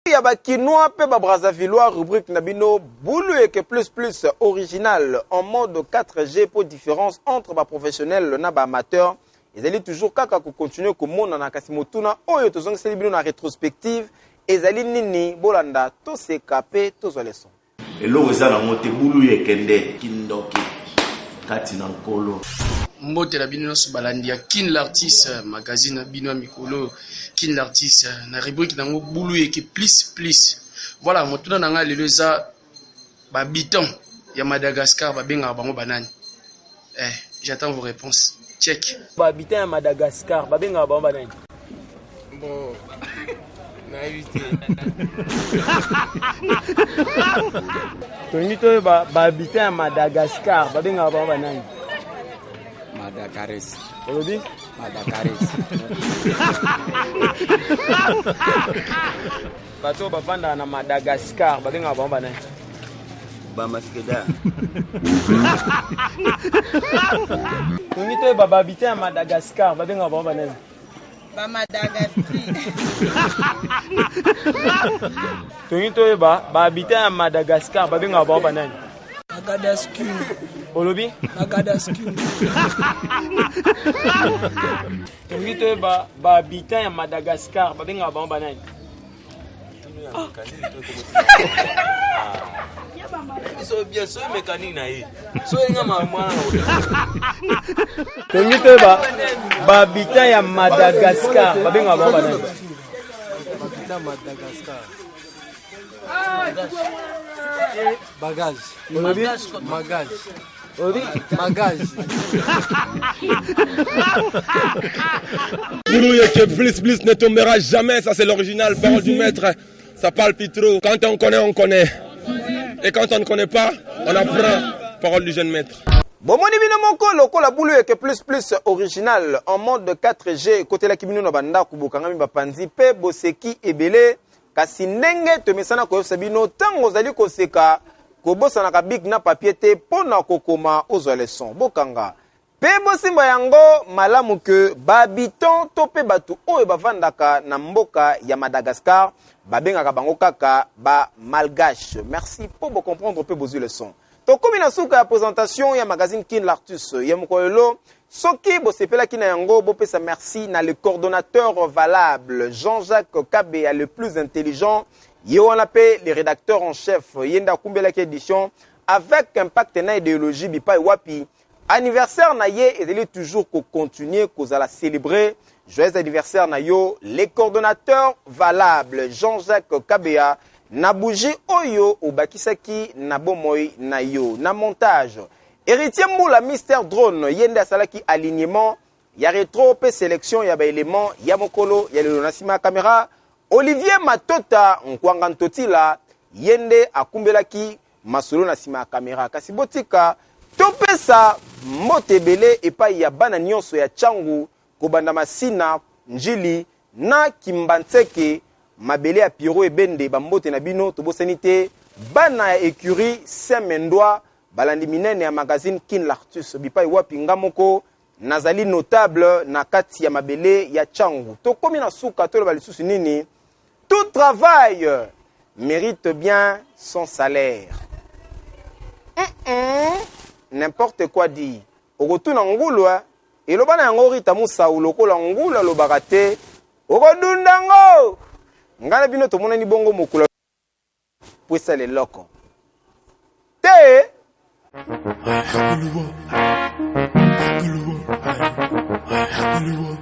Yaba Kinois pe ba Brazzavillois rubrique Nabino boulou et que plus original en mode 4G pour différence entre ba professionnel na ba amateur. Ils allaient toujours kaka ko continuer ko mona na kasimotuna oyo tozong selibino na rétrospective ezali nini bolanda to se capé to zo leçon. Et lo ezala ngote boulou et kende kindoki kati na nkolo. Mbote la bino so balandi ya Kin l'artiste magazine bino mikolo Kin l'artiste na rubrique nango boulou et plus. Voilà motuna nanga lelo za ba bitan ya Madagascar ba benga bango banani. J'attends vos réponses. Check. Ba bitan ya Madagascar ba benga bango banani. Bon. Na évité. Tonito ba bitan ya Madagascar ba benga bango banani. Madagaris. Olobi? Madagaris. Bato bavanda na Madagascar babenga bango banani. Ba maskeda. Tonito ba bitan ya Madagascar babenga bango banani. Ba Madagascar. Tonito ba bitan ya Madagascar babenga bango banani. Madagascar. Olobi? Madagascar. Tonito ba bitan ya Madagascar babenga bango banani. So bien so mécanique na ye. So nga mama. Tonito ba bitan ya Madagascar babenga bango banani. Bitan Madagascar. Bagage. Bagage. Boulou que plus ne tombera jamais, ça c'est l'original, parole du maître, ça parle plus trop. Quand on connaît, on connaît. Et quand on ne connaît pas, on apprend, parole du jeune maître. Bon, mon bino moko lokola boulou et que plus original en mode 4G côté la kibino na banda kubukanga mi bapanzi pe boseki ebele kasi ndenge to mesana ko sabino tango zali ko seka ko bosana ka big na papier te pona kokoma ozwa leçon bokanga pe bosimba yango malamu ke babiton to pe batu oyo bavandaka na mboka ya Madagascar babengaka bango kaka ba malgache. Merci pour vous comprendre pe bozu leçon. To komi na suka ya présentation ya magazine Kin l'artiste ya mokoyelo soki bosepela kina yango bopesa merci na le coordonnateur valable Jean-Jacques Kabea le plus intelligent Yoana pe le rédacteur en chef Yenda Kumbela ki édition avec impact na idéologie bipa wapi anniversaire na ye ezeli toujours ko continuer ko la célébrer joyeux anniversaire na yo les coordonnateurs valables Jean-Jacques Kabea na bougie oyo obakisaki na bomoy na yo na montage héritier moula Mister Drone yenda salaki alignement ya rétro pe sélection ya ba élément ya mokolo ya le nasima caméra Olivier Matota nkwanga ntotila yende akumbelaki masolo na sima caméra kasi botika topesa motebele epai ya bana nyonso ya changu kobanda masina njili na kimbantseke mabele ya Piro ebende bambote na bino tobosani te bana ya écurie Saint-Mendois balandi minene ya magazine Kin l'artiste bipai wapi ngamoko nazali notable na kati ya mabele ya changu tokomi na suka tolo balisusu nini tout travail mérite bien son salaire. N'importe quoi dit okotuna ngulu elobana yango rita musa ulokola ngulu lobaka te okodundango ngala bino tomona ni bongo mokula pwesa le loko te Gulubo